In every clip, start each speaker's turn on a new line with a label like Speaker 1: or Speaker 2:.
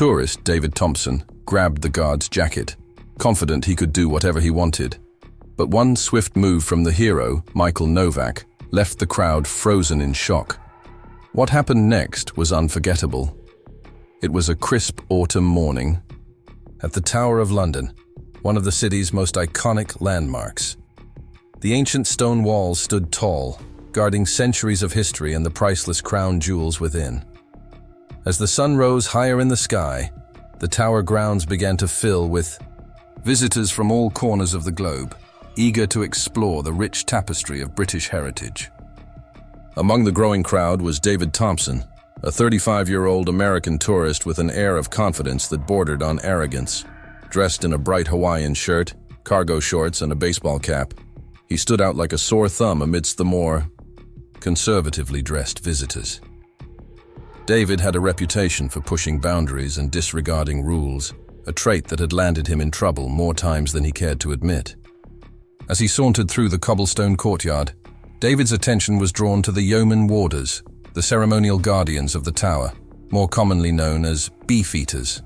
Speaker 1: tourist, David Thompson, grabbed the guard's jacket, confident he could do whatever he wanted. But one swift move from the hero, Novak, left the crowd frozen in shock. What happened next was unforgettable. It was a crisp autumn morning at the Tower of London, one of the city's most iconic landmarks. The ancient stone walls stood tall, guarding centuries of history and the priceless crown jewels within. As the sun rose higher in the sky, the tower grounds began to fill with visitors from all corners of the globe, eager to explore the rich tapestry of British heritage. Among the growing crowd was David Thompson, a 35-year-old American tourist with an air of confidence that bordered on arrogance. Dressed in a bright Hawaiian shirt, cargo shorts, and a baseball cap, he stood out like a sore thumb amidst the more conservatively dressed visitors. David had a reputation for pushing boundaries and disregarding rules, a trait that had landed him in trouble more times than he cared to admit. As he sauntered through the cobblestone courtyard, David's attention was drawn to the yeoman warders, the ceremonial guardians of the tower, more commonly known as beefeaters.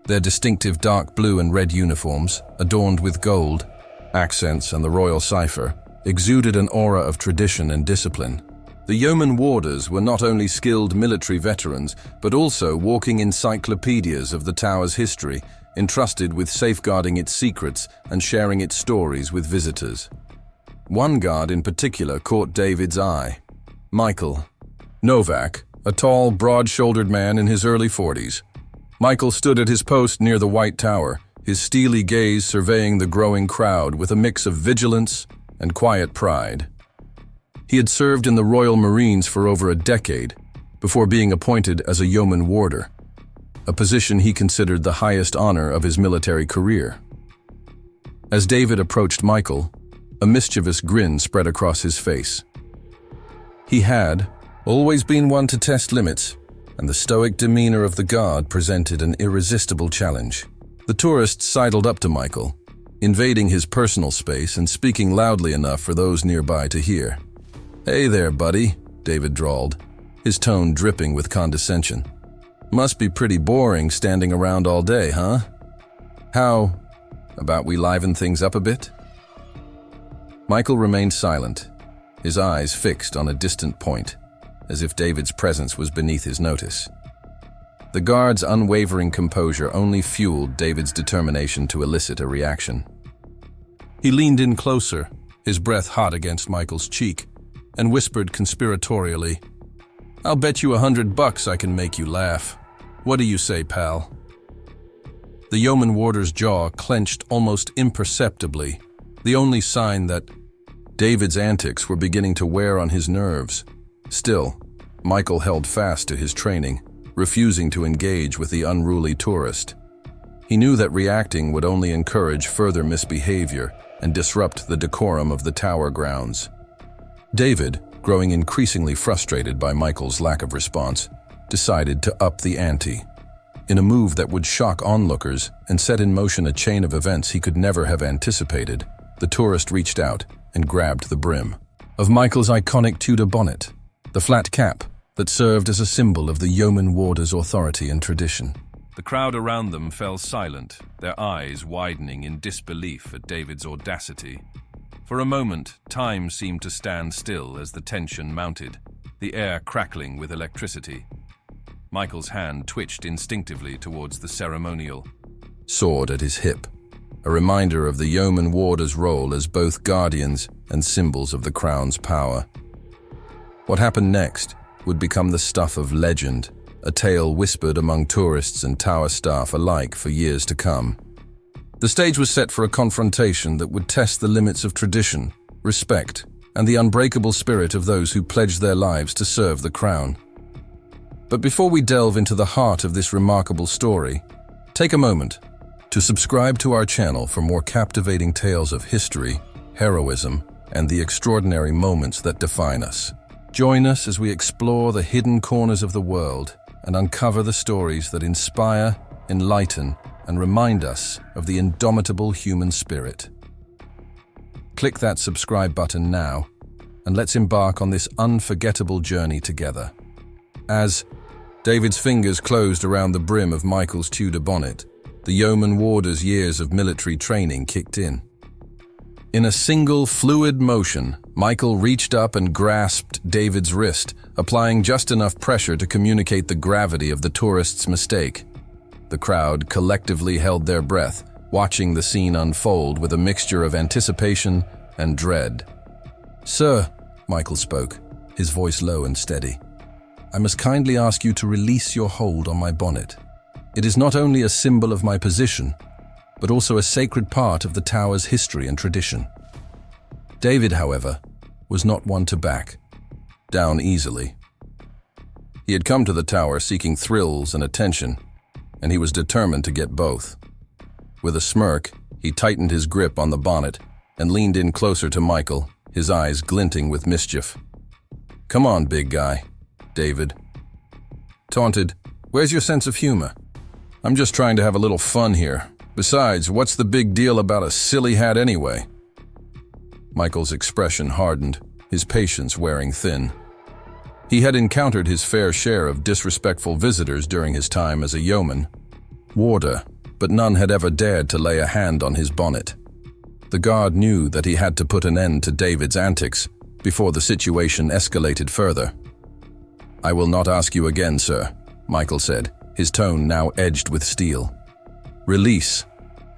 Speaker 1: Their distinctive dark blue and red uniforms, adorned with gold, accents, and the royal cipher, exuded an aura of tradition and discipline. The yeoman warders were not only skilled military veterans, but also walking encyclopedias of the tower's history, entrusted with safeguarding its secrets and sharing its stories with visitors. One guard in particular caught David's eye. Novak, a tall, broad-shouldered man in his early 40s. Michael stood at his post near the White Tower, his steely gaze surveying the growing crowd with a mix of vigilance and quiet pride. He had served in the Royal Marines for over a decade, before being appointed as a yeoman warder, a position he considered the highest honor of his military career. As David approached Michael, a mischievous grin spread across his face. He had always been one to test limits, and the stoic demeanor of the guard presented an irresistible challenge. The tourist sidled up to Michael, invading his personal space and speaking loudly enough for those nearby to hear. "Hey there, buddy," David drawled, his tone dripping with condescension. "Must be pretty boring standing around all day, huh? How about we liven things up a bit?" Michael remained silent, his eyes fixed on a distant point, as if David's presence was beneath his notice. The guard's unwavering composure only fueled David's determination to elicit a reaction. He leaned in closer, his breath hot against Michael's cheek, and whispered conspiratorially, "I'll bet you $100 I can make you laugh. What do you say, pal?" The yeoman warder's jaw clenched almost imperceptibly, the only sign that David's antics were beginning to wear on his nerves. Still, Michael held fast to his training, refusing to engage with the unruly tourist. He knew that reacting would only encourage further misbehavior and disrupt the decorum of the tower grounds. David, growing increasingly frustrated by Michael's lack of response, decided to up the ante. In a move that would shock onlookers and set in motion a chain of events he could never have anticipated, the tourist reached out and grabbed the brim of Michael's iconic Tudor bonnet, the flat cap that served as a symbol of the yeoman warder's authority and tradition. The crowd around them fell silent, their eyes widening in disbelief at David's audacity. For a moment, time seemed to stand still as the tension mounted, the air crackling with electricity. Michael's hand twitched instinctively towards the ceremonial sword at his hip, a reminder of the yeoman warder's role as both guardians and symbols of the crown's power. What happened next would become the stuff of legend, a tale whispered among tourists and tower staff alike for years to come. The stage was set for a confrontation that would test the limits of tradition, respect, and the unbreakable spirit of those who pledged their lives to serve the crown. But before we delve into the heart of this remarkable story, take a moment to subscribe to our channel for more captivating tales of history, heroism, and the extraordinary moments that define us. Join us as we explore the hidden corners of the world and uncover the stories that inspire, enlighten, and remind us of the indomitable human spirit. Click that subscribe button now, and let's embark on this unforgettable journey together. As David's fingers closed around the brim of Michael's Tudor bonnet. The yeoman warder's years of military training kicked in. In a single, fluid motion, Michael reached up and grasped David's wrist, applying just enough pressure to communicate the gravity of the tourist's mistake. The crowd collectively held their breath, watching the scene unfold with a mixture of anticipation and dread. "Sir," Michael spoke, his voice low and steady, "I must kindly ask you to release your hold on my bonnet. It is not only a symbol of my position, but also a sacred part of the tower's history and tradition." David, however, was not one to back down easily. He had come to the tower seeking thrills and attention, and he was determined to get both. With a smirk, he tightened his grip on the bonnet and leaned in closer to Michael, his eyes glinting with mischief. "Come on, big guy," David taunted. "Where's your sense of humor? I'm just trying to have a little fun here. Besides, what's the big deal about a silly hat anyway?" Michael's expression hardened, his patience wearing thin. He had encountered his fair share of disrespectful visitors during his time as a yeoman warder, but none had ever dared to lay a hand on his bonnet. The guard knew that he had to put an end to David's antics before the situation escalated further. "I will not ask you again, sir," Michael said, his tone now edged with steel. "Release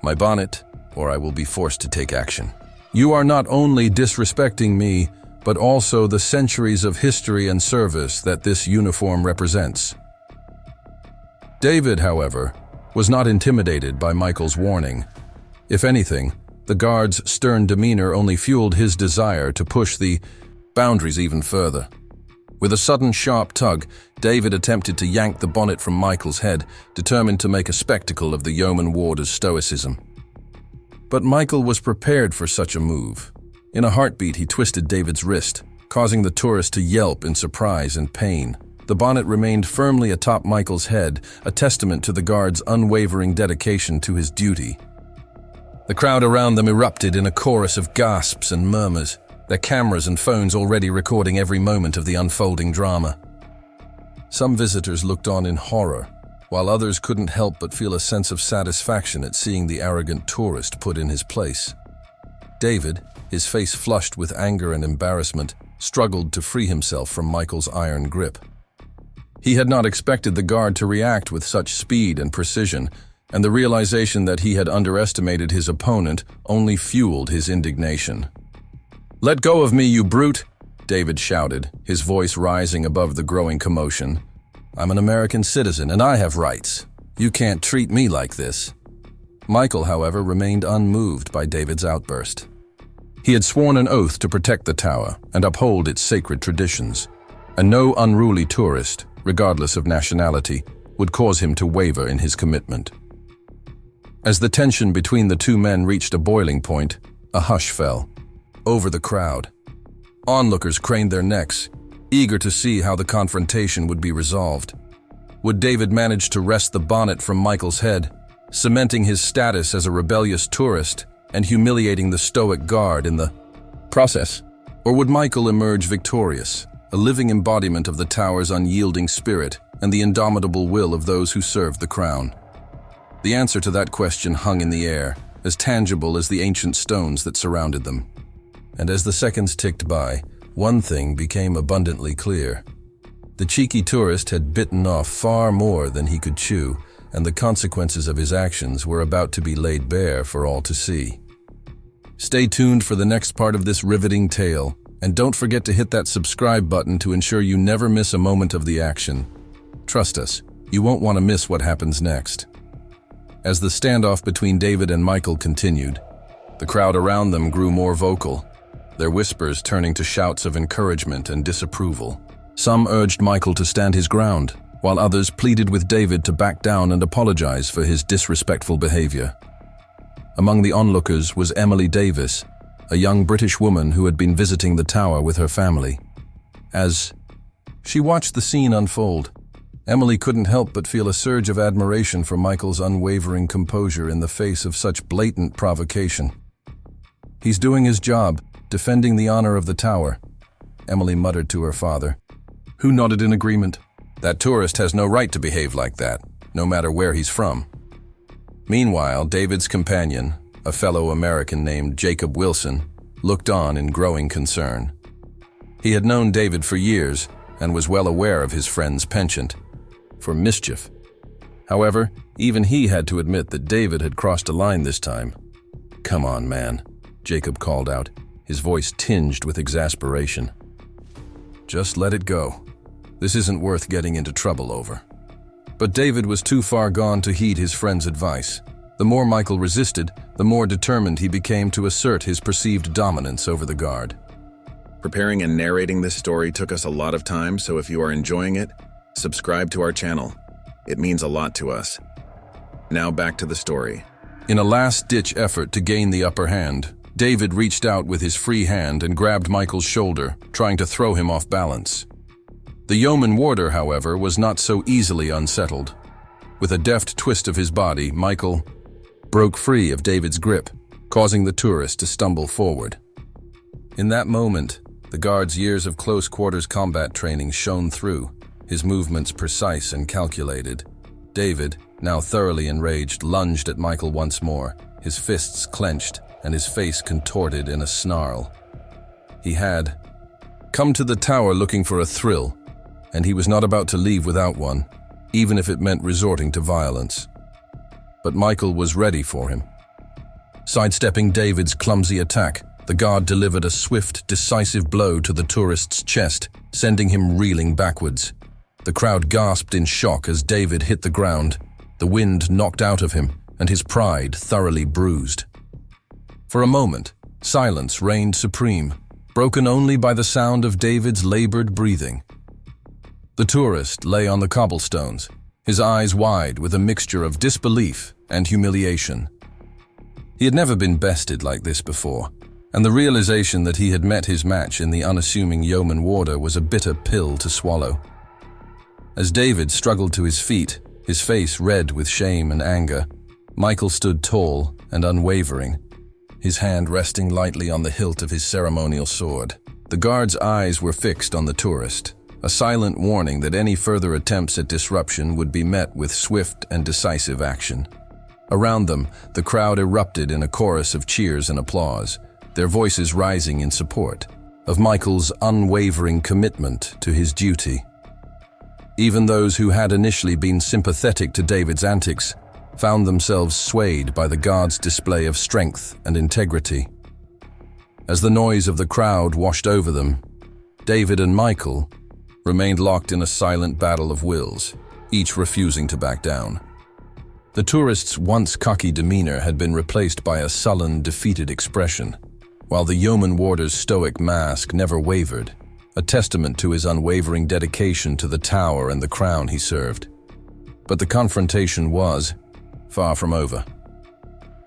Speaker 1: my bonnet, or I will be forced to take action. You are not only disrespecting me, but also the centuries of history and service that this uniform represents." David, however, was not intimidated by Michael's warning. If anything, the guard's stern demeanor only fueled his desire to push the boundaries even further. With a sudden sharp tug, David attempted to yank the bonnet from Michael's head, determined to make a spectacle of the yeoman warder's stoicism. But Michael was prepared for such a move. In a heartbeat, he twisted David's wrist, causing the tourist to yelp in surprise and pain. The bonnet remained firmly atop Michael's head, a testament to the guard's unwavering dedication to his duty. The crowd around them erupted in a chorus of gasps and murmurs, their cameras and phones already recording every moment of the unfolding drama. Some visitors looked on in horror, while others couldn't help but feel a sense of satisfaction at seeing the arrogant tourist put in his place. David, his face flushed with anger and embarrassment, struggled to free himself from Michael's iron grip. He had not expected the guard to react with such speed and precision, and the realization that he had underestimated his opponent only fueled his indignation. "Let go of me, you brute!" David shouted, his voice rising above the growing commotion. "I'm an American citizen, and I have rights. You can't treat me like this." Michael, however, remained unmoved by David's outburst. He had sworn an oath to protect the tower and uphold its sacred traditions, and no unruly tourist, regardless of nationality, would cause him to waver in his commitment. As the tension between the two men reached a boiling point, a hush fell over the crowd. Onlookers craned their necks, eager to see how the confrontation would be resolved. Would David manage to wrest the bonnet from Michael's head, cementing his status as a rebellious tourist and humiliating the stoic guard in the process? Or would Michael emerge victorious, a living embodiment of the tower's unyielding spirit and the indomitable will of those who served the crown? The answer to that question hung in the air, as tangible as the ancient stones that surrounded them. And as the seconds ticked by, one thing became abundantly clear. The cheeky tourist had bitten off far more than he could chew, and the consequences of his actions were about to be laid bare for all to see. Stay tuned for the next part of this riveting tale, and don't forget to hit that subscribe button to ensure you never miss a moment of the action. Trust us, you won't want to miss what happens next. As the standoff between David and Michael continued, the crowd around them grew more vocal, their whispers turning to shouts of encouragement and disapproval. Some urged Michael to stand his ground, while others pleaded with David to back down and apologize for his disrespectful behavior. Among the onlookers was Emily Davis, a young British woman who had been visiting the tower with her family. As she watched the scene unfold, Emily couldn't help but feel a surge of admiration for Michael's unwavering composure in the face of such blatant provocation. "He's doing his job, defending the honor of the tower," Emily muttered to her father, who nodded in agreement. That tourist has no right to behave like that, no matter where he's from. Meanwhile, David's companion, a fellow American named Jacob Wilson, looked on in growing concern. He had known David for years and was well aware of his friend's penchant for mischief. However, even he had to admit that David had crossed a line this time. "Come on, man," Jacob called out, his voice tinged with exasperation. "Just let it go. This isn't worth getting into trouble over." But David was too far gone to heed his friend's advice. The more Michael resisted, the more determined he became to assert his perceived dominance over the guard.
Speaker 2: Preparing and narrating this story took us a lot of time, so if you are enjoying it, subscribe to our channel. It means a lot to us. Now back to the story.
Speaker 1: In a last-ditch effort to gain the upper hand, David reached out with his free hand and grabbed Michael's shoulder, trying to throw him off balance. The yeoman warder, however, was not so easily unsettled. With a deft twist of his body, Michael broke free of David's grip, causing the tourist to stumble forward. In that moment, the guard's years of close-quarters combat training shone through, his movements precise and calculated. David, now thoroughly enraged, lunged at Michael once more, his fists clenched and his face contorted in a snarl. He had come to the tower looking for a thrill, and he was not about to leave without one, even if it meant resorting to violence. But Michael was ready for him. Sidestepping David's clumsy attack, the guard delivered a swift, decisive blow to the tourist's chest, sending him reeling backwards. The crowd gasped in shock as David hit the ground, the wind knocked out of him, and his pride thoroughly bruised. For a moment, silence reigned supreme, broken only by the sound of David's labored breathing. The tourist lay on the cobblestones, his eyes wide with a mixture of disbelief and humiliation. He had never been bested like this before, and the realization that he had met his match in the unassuming yeoman warder was a bitter pill to swallow. As David struggled to his feet, his face red with shame and anger, Michael stood tall and unwavering, his hand resting lightly on the hilt of his ceremonial sword. The guard's eyes were fixed on the tourist, a silent warning that any further attempts at disruption would be met with swift and decisive action. Around them, the crowd erupted in a chorus of cheers and applause, their voices rising in support of Michael's unwavering commitment to his duty. Even those who had initially been sympathetic to David's antics found themselves swayed by the guard's display of strength and integrity. As the noise of the crowd washed over them, David and Michael remained locked in a silent battle of wills, each refusing to back down. The tourist's once cocky demeanor had been replaced by a sullen, defeated expression, while the yeoman warder's stoic mask never wavered, a testament to his unwavering dedication to the tower and the crown he served. But the confrontation was far from over.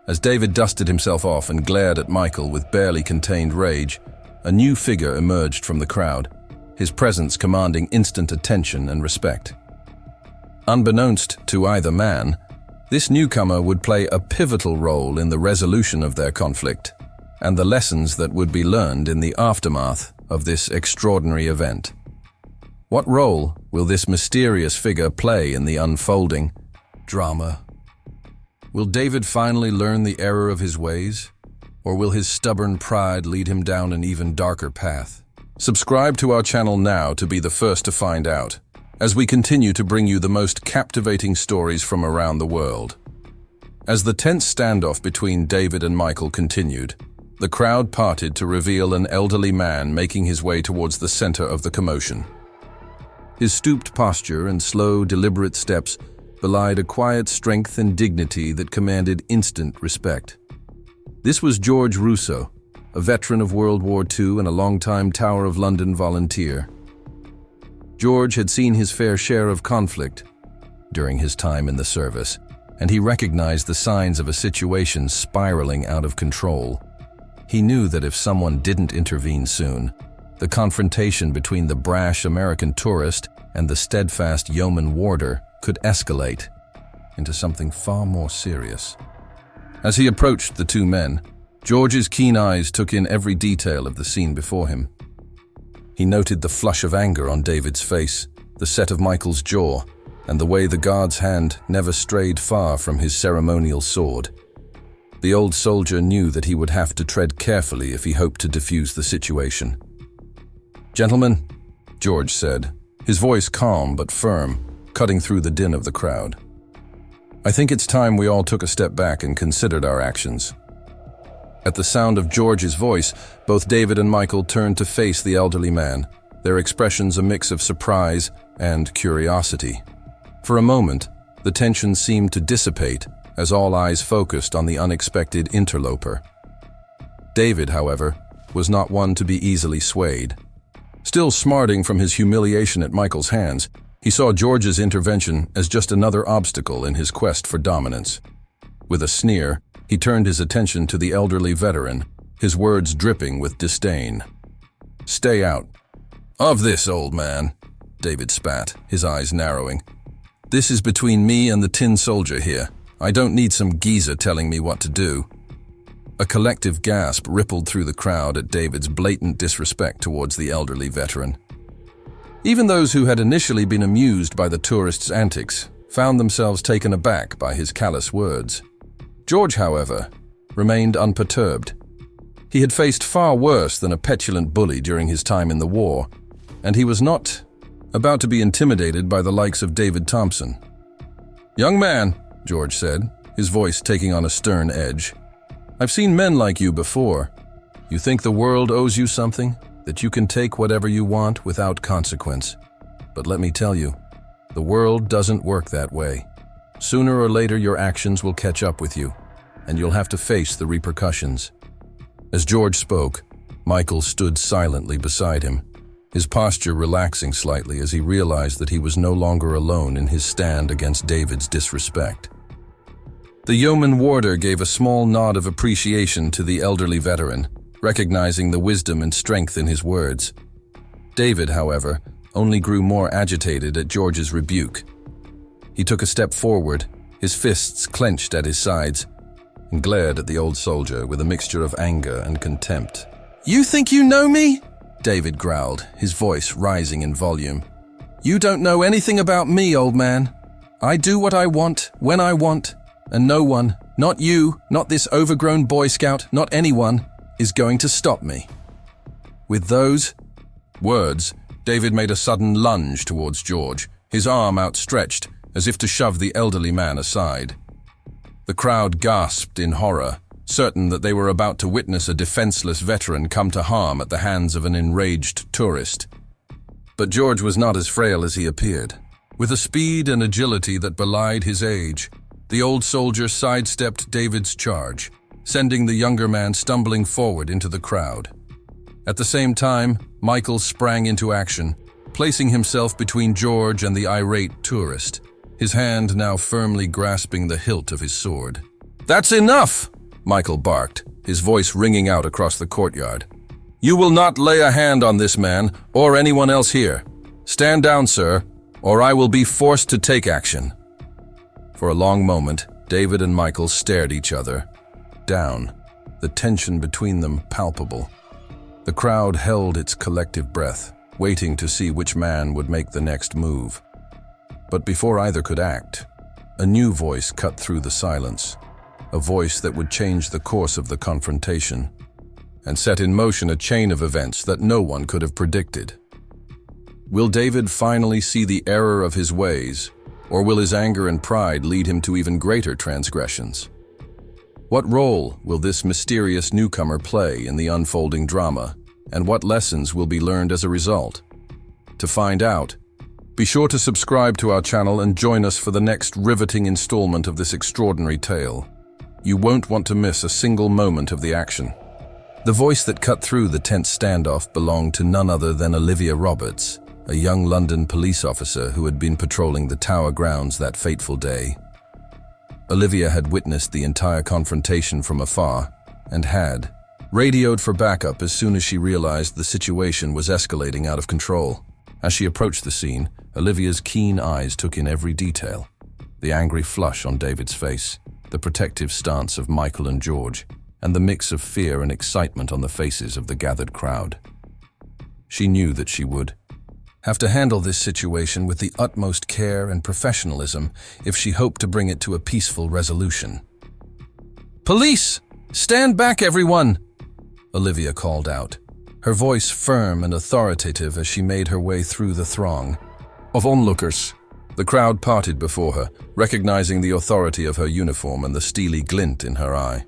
Speaker 1: As David dusted himself off and glared at Michael with barely contained rage, a new figure emerged from the crowd, his presence commanding instant attention and respect. Unbeknownst to either man, this newcomer would play a pivotal role in the resolution of their conflict and the lessons that would be learned in the aftermath of this extraordinary event. What role will this mysterious figure play in the unfolding drama? Will David finally learn the error of his ways, or will his stubborn pride lead him down an even darker path? Subscribe to our channel now to be the first to find out, as we continue to bring you the most captivating stories from around the world. As the tense standoff between David and Michael continued, the crowd parted to reveal an elderly man making his way towards the center of the commotion. His stooped posture and slow, deliberate steps belied a quiet strength and dignity that commanded instant respect. This was George Russo, a veteran of World War II and a longtime Tower of London volunteer. George had seen his fair share of conflict during his time in the service, and he recognized the signs of a situation spiraling out of control. He knew that if someone didn't intervene soon, the confrontation between the brash American tourist and the steadfast yeoman warder could escalate into something far more serious. As he approached the two men, George's keen eyes took in every detail of the scene before him. He noted the flush of anger on David's face, the set of Michael's jaw, and the way the guard's hand never strayed far from his ceremonial sword. The old soldier knew that he would have to tread carefully if he hoped to defuse the situation. "Gentlemen," George said, his voice calm but firm, cutting through the din of the crowd. "I think it's time we all took a step back and considered our actions." At the sound of George's voice, both David and Michael turned to face the elderly man, their expressions a mix of surprise and curiosity. For a moment, the tension seemed to dissipate as all eyes focused on the unexpected interloper. David, however, was not one to be easily swayed. Still smarting from his humiliation at Michael's hands, he saw George's intervention as just another obstacle in his quest for dominance. With a sneer, he turned his attention to the elderly veteran, his words dripping with disdain. "Stay out of this, old man," David spat, his eyes narrowing. "This is between me and the tin soldier here. I don't need some geezer telling me what to do." A collective gasp rippled through the crowd at David's blatant disrespect towards the elderly veteran. Even those who had initially been amused by the tourist's antics found themselves taken aback by his callous words. George, however, remained unperturbed. He had faced far worse than a petulant bully during his time in the war, and he was not about to be intimidated by the likes of David Thompson. "Young man," George said, his voice taking on a stern edge, "I've seen men like you before. You think the world owes you something, that you can take whatever you want without consequence. But let me tell you, the world doesn't work that way. Sooner or later your actions will catch up with you, and you'll have to face the repercussions." As George spoke, Michael stood silently beside him, his posture relaxing slightly as he realized that he was no longer alone in his stand against David's disrespect. The yeoman warder gave a small nod of appreciation to the elderly veteran, recognizing the wisdom and strength in his words. David, however, only grew more agitated at George's rebuke. He took a step forward, his fists clenched at his sides, and glared at the old soldier with a mixture of anger and contempt. "You think you know me?" David growled, his voice rising in volume. "You don't know anything about me, old man. I do what I want, when I want, and no one, not you, not this overgrown Boy Scout, not anyone, is going to stop me." With those words, David made a sudden lunge towards George, his arm outstretched, as if to shove the elderly man aside. The crowd gasped in horror, certain that they were about to witness a defenseless veteran come to harm at the hands of an enraged tourist. But George was not as frail as he appeared. With a speed and agility that belied his age, the old soldier sidestepped David's charge, sending the younger man stumbling forward into the crowd. At the same time, Michael sprang into action, placing himself between George and the irate tourist, his hand now firmly grasping the hilt of his sword. "That's enough!" Michael barked, his voice ringing out across the courtyard. "You will not lay a hand on this man or anyone else here. Stand down, sir, or I will be forced to take action." For a long moment, David and Michael stared each other down, the tension between them palpable. The crowd held its collective breath, waiting to see which man would make the next move. But before either could act, a new voice cut through the silence, a voice that would change the course of the confrontation and set in motion a chain of events that no one could have predicted. Will David finally see the error of his ways, or will his anger and pride lead him to even greater transgressions? What role will this mysterious newcomer play in the unfolding drama, and what lessons will be learned as a result? To find out, be sure to subscribe to our channel and join us for the next riveting installment of this extraordinary tale. You won't want to miss a single moment of the action. The voice that cut through the tense standoff belonged to none other than Olivia Roberts, a young London police officer who had been patrolling the Tower grounds that fateful day. Olivia had witnessed the entire confrontation from afar and had radioed for backup as soon as she realized the situation was escalating out of control. As she approached the scene, Olivia's keen eyes took in every detail. The angry flush on David's face, the protective stance of Michael and George, and the mix of fear and excitement on the faces of the gathered crowd. She knew that she would have to handle this situation with the utmost care and professionalism if she hoped to bring it to a peaceful resolution. "Police! Stand back, everyone!" Olivia called out, her voice firm and authoritative as she made her way through the throng of onlookers. The crowd parted before her, recognizing the authority of her uniform and the steely glint in her eye.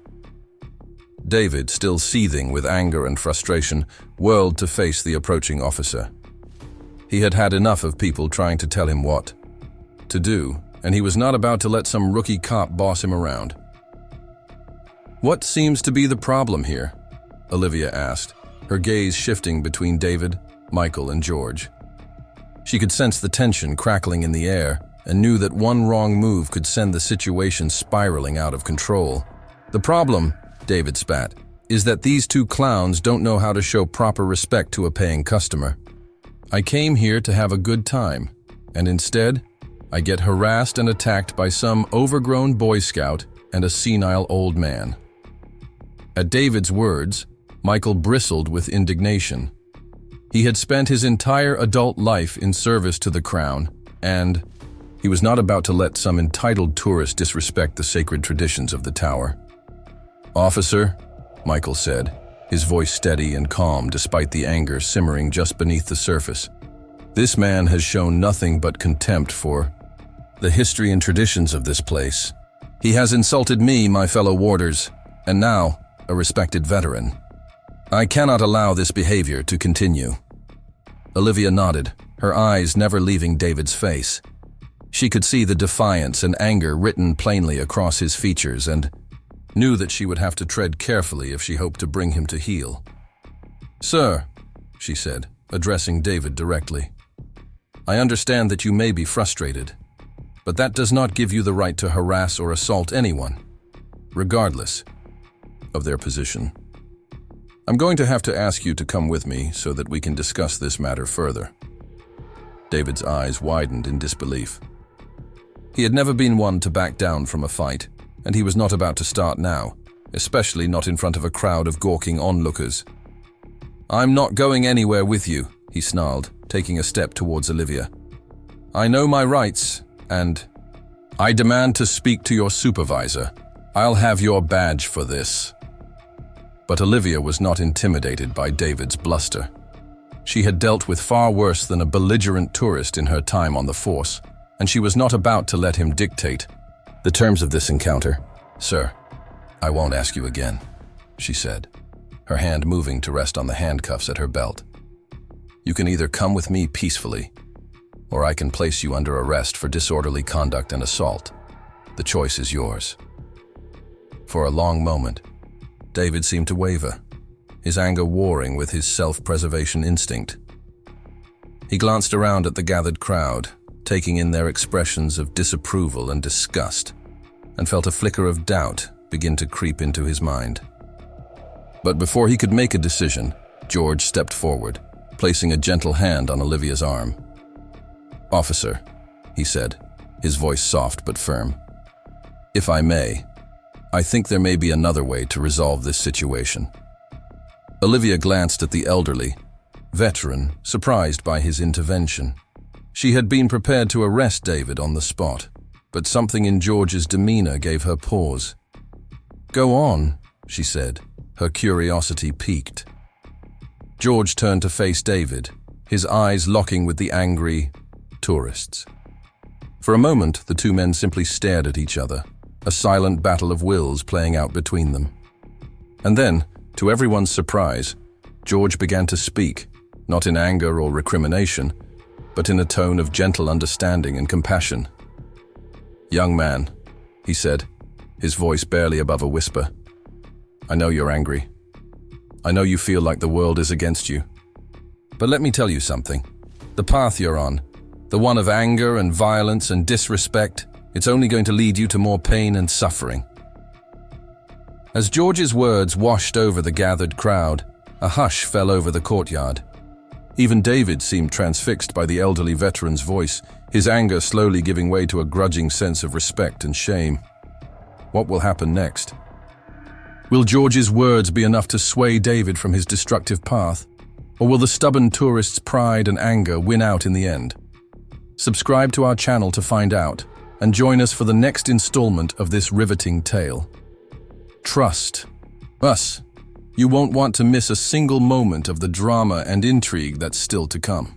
Speaker 1: David, still seething with anger and frustration, whirled to face the approaching officer. He had had enough of people trying to tell him what to do, and he was not about to let some rookie cop boss him around. "What seems to be the problem here?" Olivia asked, her gaze shifting between David, Michael, and George. She could sense the tension crackling in the air and knew that one wrong move could send the situation spiraling out of control. "The problem," David spat, "is that these two clowns don't know how to show proper respect to a paying customer. I came here to have a good time, and instead, I get harassed and attacked by some overgrown Boy Scout and a senile old man." At David's words, Michael bristled with indignation. He had spent his entire adult life in service to the Crown, and he was not about to let some entitled tourist disrespect the sacred traditions of the tower. "Officer," Michael said, his voice steady and calm despite the anger simmering just beneath the surface. "This man has shown nothing but contempt for the history and traditions of this place. He has insulted me, my fellow warders, and now a respected veteran. I cannot allow this behavior to continue." Olivia nodded, her eyes never leaving David's face. She could see the defiance and anger written plainly across his features and knew that she would have to tread carefully if she hoped to bring him to heel. "Sir," she said, addressing David directly, "I understand that you may be frustrated, but that does not give you the right to harass or assault anyone, regardless of their position. I'm going to have to ask you to come with me so that we can discuss this matter further." David's eyes widened in disbelief. He had never been one to back down from a fight, and he was not about to start now, especially not in front of a crowd of gawking onlookers. "I'm not going anywhere with you," he snarled, taking a step towards Olivia. "I know my rights, and I demand to speak to your supervisor. I'll have your badge for this." But Olivia was not intimidated by David's bluster. She had dealt with far worse than a belligerent tourist in her time on the force, and she was not about to let him dictate the terms of this encounter. "Sir, I won't ask you again," she said, her hand moving to rest on the handcuffs at her belt. "You can either come with me peacefully, or I can place you under arrest for disorderly conduct and assault. The choice is yours." For a long moment, David seemed to waver, his anger warring with his self-preservation instinct. He glanced around at the gathered crowd, taking in their expressions of disapproval and disgust, and felt a flicker of doubt begin to creep into his mind. But before he could make a decision, George stepped forward, placing a gentle hand on Olivia's arm. "Officer," he said, his voice soft but firm, "if I may, I think there may be another way to resolve this situation." Olivia glanced at the elderly veteran, surprised by his intervention. She had been prepared to arrest David on the spot, but something in George's demeanor gave her pause. "Go on," she said, her curiosity piqued. George turned to face David, his eyes locking with the angry tourists. For a moment, the two men simply stared at each other, a silent battle of wills playing out between them. And then, to everyone's surprise, George began to speak, not in anger or recrimination, but in a tone of gentle understanding and compassion. "Young man," he said, his voice barely above a whisper, "I know you're angry. I know you feel like the world is against you. But let me tell you something. The path you're on, the one of anger and violence and disrespect, it's only going to lead you to more pain and suffering." As George's words washed over the gathered crowd, a hush fell over the courtyard. Even David seemed transfixed by the elderly veteran's voice, his anger slowly giving way to a grudging sense of respect and shame. What will happen next? Will George's words be enough to sway David from his destructive path? Or will the stubborn tourist's pride and anger win out in the end? Subscribe to our channel to find out, and join us for the next installment of this riveting tale. Trust us. You won't want to miss a single moment of the drama and intrigue that's still to come.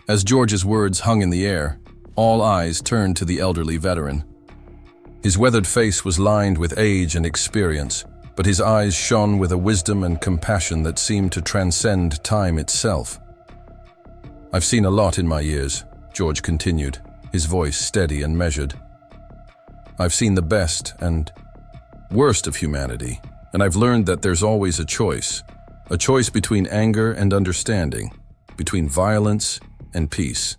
Speaker 1: As George's words hung in the air, all eyes turned to the elderly veteran. His weathered face was lined with age and experience, but his eyes shone with a wisdom and compassion that seemed to transcend time itself. "I've seen a lot in my years," George continued, his voice steady and measured. "I've seen the best and worst of humanity, and I've learned that there's always a choice between anger and understanding, between violence and peace."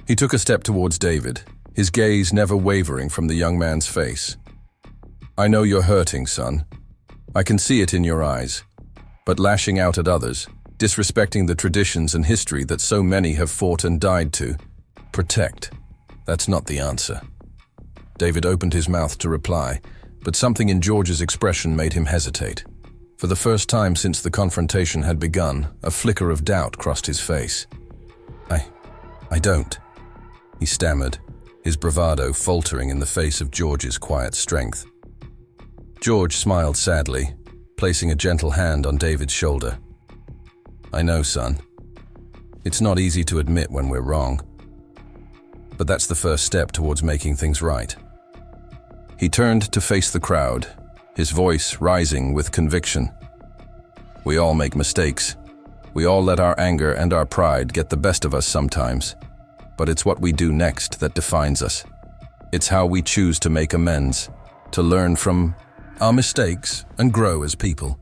Speaker 1: He took a step towards David, his gaze never wavering from the young man's face. "I know you're hurting, son. I can see it in your eyes. But lashing out at others, disrespecting the traditions and history that so many have fought and died to protect, that's not the answer." David opened his mouth to reply, but something in George's expression made him hesitate. For the first time since the confrontation had begun, a flicker of doubt crossed his face. I don't," he stammered, his bravado faltering in the face of George's quiet strength. George smiled sadly, placing a gentle hand on David's shoulder. "I know, son. It's not easy to admit when we're wrong. But that's the first step towards making things right." He turned to face the crowd, his voice rising with conviction. "We all make mistakes. We all let our anger and our pride get the best of us sometimes. But it's what we do next that defines us. It's how we choose to make amends, to learn from our mistakes and grow as people."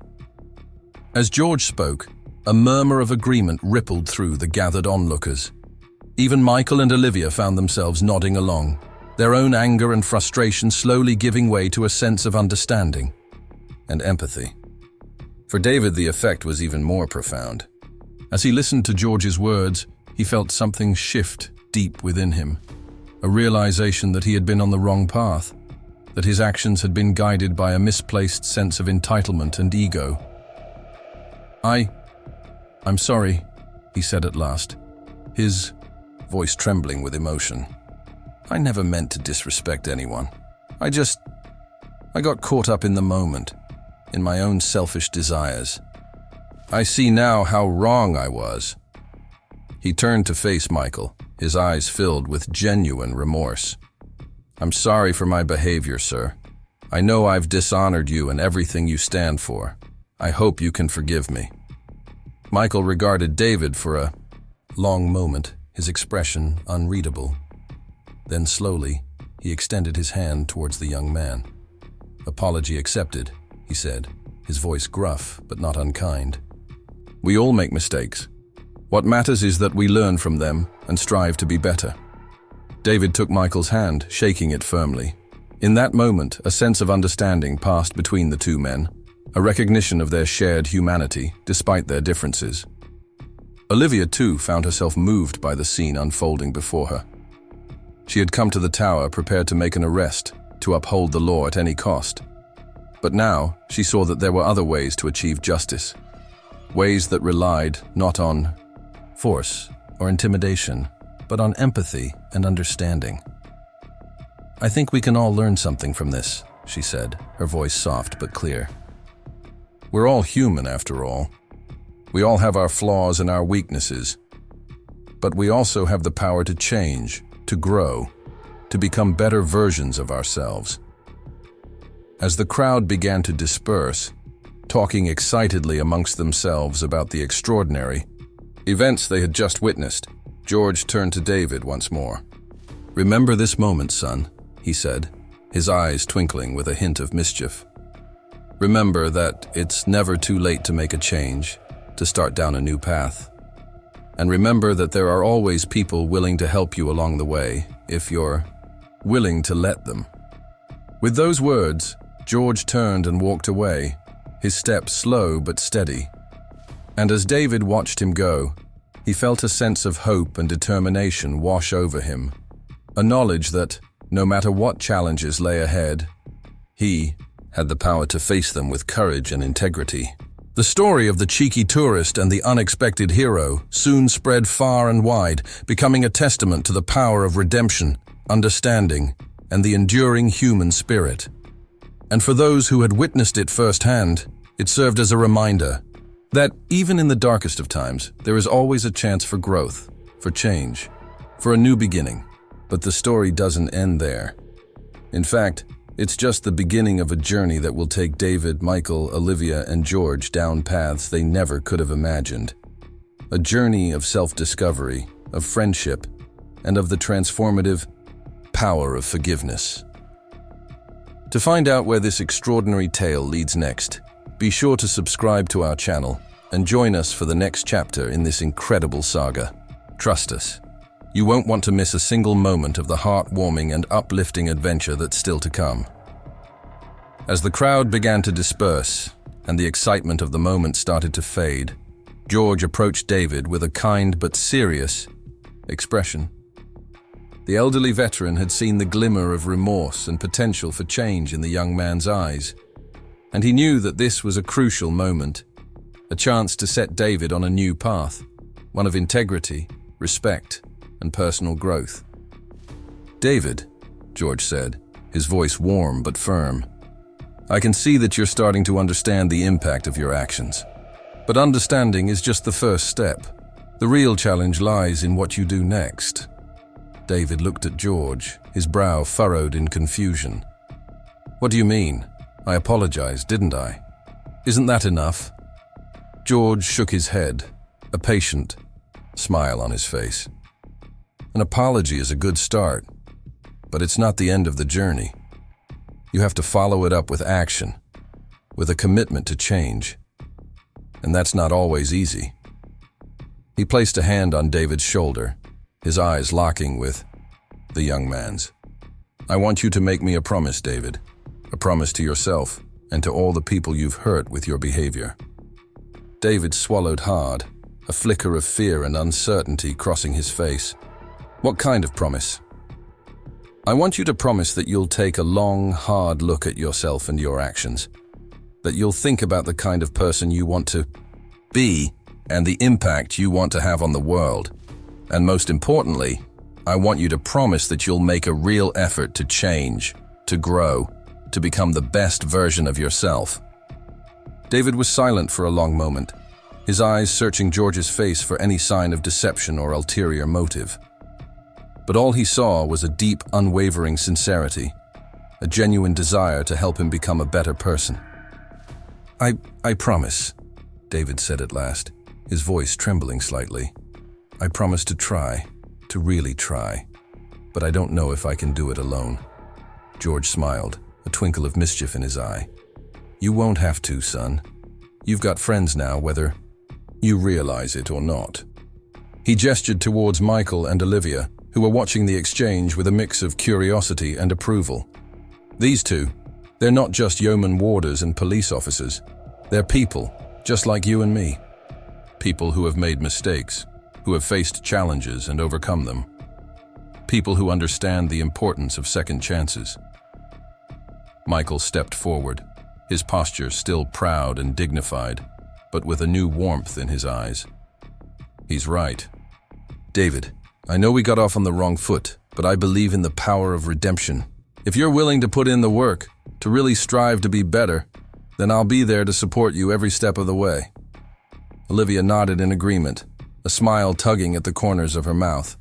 Speaker 1: As George spoke, a murmur of agreement rippled through the gathered onlookers. Even Michael and Olivia found themselves nodding along, their own anger and frustration slowly giving way to a sense of understanding and empathy. For David, the effect was even more profound. As he listened to George's words, he felt something shift deep within him, a realization that he had been on the wrong path, that his actions had been guided by a misplaced sense of entitlement and ego. I'm sorry," he said at last, his voice trembling with emotion. "I never meant to disrespect anyone. I got caught up in the moment, in my own selfish desires. I see now how wrong I was." He turned to face Michael, his eyes filled with genuine remorse. "I'm sorry for my behavior, sir. I know I've dishonored you and everything you stand for. I hope you can forgive me." Michael regarded David for a long moment, his expression unreadable. Then slowly, he extended his hand towards the young man. "Apology accepted," he said, his voice gruff but not unkind. "We all make mistakes. What matters is that we learn from them and strive to be better." David took Michael's hand, shaking it firmly. In that moment, a sense of understanding passed between the two men, a recognition of their shared humanity despite their differences. Olivia, too, found herself moved by the scene unfolding before her. She had come to the tower prepared to make an arrest, to uphold the law at any cost. But now, she saw that there were other ways to achieve justice. Ways that relied not on force or intimidation, but on empathy and understanding. "I think we can all learn something from this," she said, her voice soft but clear. "We're all human after all. We all have our flaws and our weaknesses. But we also have the power to change, to grow, to become better versions of ourselves." As the crowd began to disperse, talking excitedly amongst themselves about the extraordinary events they had just witnessed, George turned to David once more. "Remember this moment, son," he said, his eyes twinkling with a hint of mischief. "Remember that it's never too late to make a change, to start down a new path. And remember that there are always people willing to help you along the way, if you're willing to let them." With those words, George turned and walked away, his step slow but steady. And as David watched him go, he felt a sense of hope and determination wash over him, a knowledge that, no matter what challenges lay ahead, he had the power to face them with courage and integrity. The story of the cheeky tourist and the unexpected hero soon spread far and wide, becoming a testament to the power of redemption, understanding, and the enduring human spirit. And for those who had witnessed it firsthand, it served as a reminder that even in the darkest of times, there is always a chance for growth, for change, for a new beginning. But the story doesn't end there. In fact, it's just the beginning of a journey that will take David, Michael, Olivia, and George down paths they never could have imagined. A journey of self-discovery, of friendship, and of the transformative power of forgiveness. To find out where this extraordinary tale leads next, be sure to subscribe to our channel and join us for the next chapter in this incredible saga. Trust us, you won't want to miss a single moment of the heartwarming and uplifting adventure that's still to come. As the crowd began to disperse and the excitement of the moment started to fade, George approached David with a kind but serious expression. The elderly veteran had seen the glimmer of remorse and potential for change in the young man's eyes, and he knew that this was a crucial moment, a chance to set David on a new path, one of integrity, respect, and personal growth. "David," George said, his voice warm but firm, "I can see that you're starting to understand the impact of your actions. But understanding is just the first step. The real challenge lies in what you do next." David looked at George, his brow furrowed in confusion. "What do you mean? I apologized, didn't I? Isn't that enough?" George shook his head, a patient smile on his face. "An apology is a good start, but it's not the end of the journey. You have to follow it up with action, with a commitment to change. And that's not always easy." He placed a hand on David's shoulder, his eyes locking with the young man's. "I want you to make me a promise, David. A promise to yourself and to all the people you've hurt with your behavior." David swallowed hard, a flicker of fear and uncertainty crossing his face. "What kind of promise?" "I want you to promise that you'll take a long, hard look at yourself and your actions. That you'll think about the kind of person you want to be and the impact you want to have on the world. And most importantly, I want you to promise that you'll make a real effort to change, to grow, to become the best version of yourself." David was silent for a long moment, his eyes searching George's face for any sign of deception or ulterior motive. But all he saw was a deep, unwavering sincerity, a genuine desire to help him become a better person. I promise," David said at last, his voice trembling slightly. "I promise to try, to really try, but I don't know if I can do it alone." George smiled, a twinkle of mischief in his eye. "You won't have to, son. You've got friends now, whether you realize it or not." He gestured towards Michael and Olivia, who were watching the exchange with a mix of curiosity and approval. These two, they're not just yeoman warders and police officers. They're people, just like you and me. People who have made mistakes, who have faced challenges and overcome them. People who understand the importance of second chances. Michael stepped forward, his posture still proud and dignified, but with a new warmth in his eyes. "He's right. David, I know we got off on the wrong foot, but I believe in the power of redemption. If you're willing to put in the work, to really strive to be better, then I'll be there to support you every step of the way." Olivia nodded in agreement, a smile tugging at the corners of her mouth.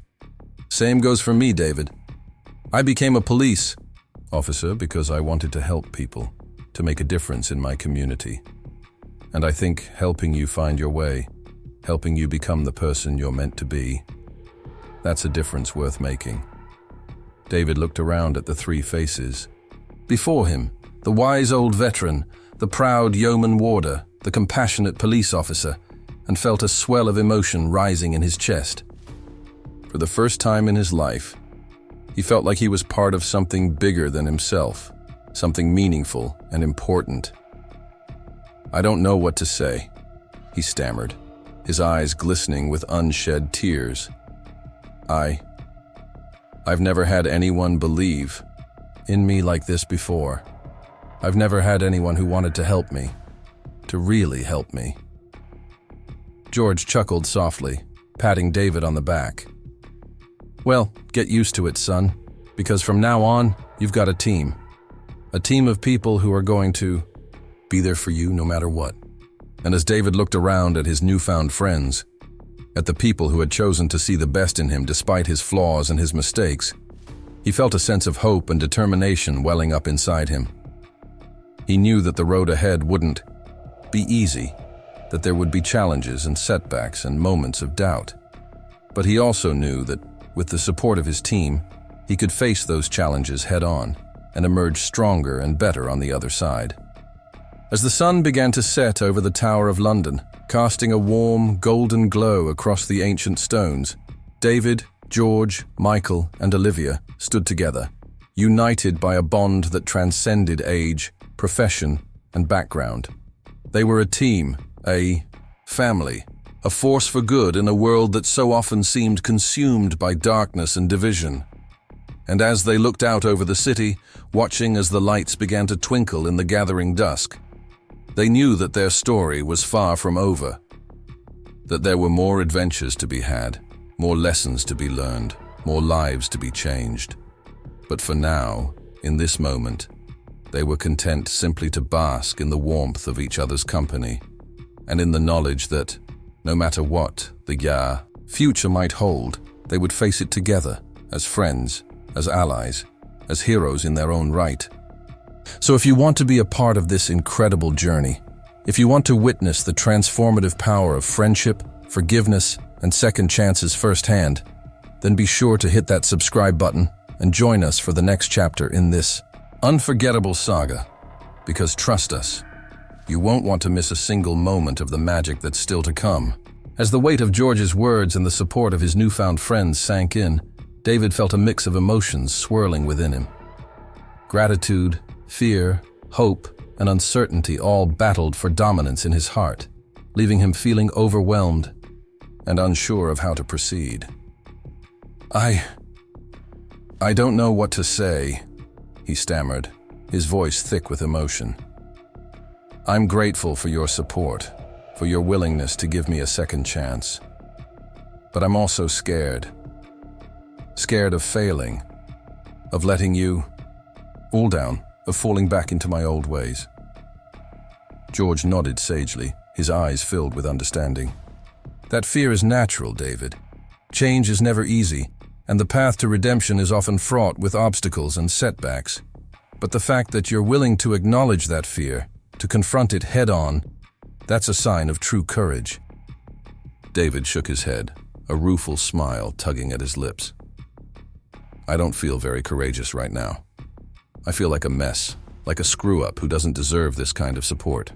Speaker 1: "Same goes for me, David. I became a police officer because I wanted to help people, to make a difference in my community. And I think helping you find your way, helping you become the person you're meant to be, that's a difference worth making." David looked around at the three faces. Before him, the wise old veteran, the proud yeoman warder, the compassionate police officer, and felt a swell of emotion rising in his chest. For the first time in his life, he felt like he was part of something bigger than himself, something meaningful and important. "I don't know what to say," he stammered, his eyes glistening with unshed tears. I've never had anyone believe in me like this before. I've never had anyone who wanted to help me, to really help me." George chuckled softly, patting David on the back. "Well, get used to it, son, because from now on, you've got a team. A team of people who are going to be there for you no matter what." And as David looked around at his newfound friends, at the people who had chosen to see the best in him despite his flaws and his mistakes, he felt a sense of hope and determination welling up inside him. He knew that the road ahead wouldn't be easy, that there would be challenges and setbacks and moments of doubt. But he also knew that, with the support of his team, he could face those challenges head-on and emerge stronger and better on the other side. As the sun began to set over the Tower of London, casting a warm, golden glow across the ancient stones, David, George, Michael, and Olivia stood together, united by a bond that transcended age, profession, and background. They were a team, a family, a force for good in a world that so often seemed consumed by darkness and division. And as they looked out over the city, watching as the lights began to twinkle in the gathering dusk, they knew that their story was far from over, that there were more adventures to be had, more lessons to be learned, more lives to be changed. But for now, in this moment, they were content simply to bask in the warmth of each other's company, and in the knowledge that, no matter what the future might hold, they would face it together, as friends, as allies, as heroes in their own right. So if you want to be a part of this incredible journey, if you want to witness the transformative power of friendship, forgiveness, and second chances firsthand, then be sure to hit that subscribe button and join us for the next chapter in this unforgettable saga. Because trust us, you won't want to miss a single moment of the magic that's still to come. As the weight of George's words and the support of his newfound friends sank in, David felt a mix of emotions swirling within him. Gratitude, fear, hope, and uncertainty all battled for dominance in his heart, leaving him feeling overwhelmed and unsure of how to proceed. I don't know what to say," he stammered, his voice thick with emotion. "I'm grateful for your support, for your willingness to give me a second chance. But I'm also scared. Scared of failing, of letting you all down, of falling back into my old ways." George nodded sagely, his eyes filled with understanding. "That fear is natural, David. Change is never easy, and the path to redemption is often fraught with obstacles and setbacks. But the fact that you're willing to acknowledge that fear, to confront it head-on, that's a sign of true courage." David shook his head, a rueful smile tugging at his lips. "I don't feel very courageous right now. I feel like a mess, like a screw-up who doesn't deserve this kind of support."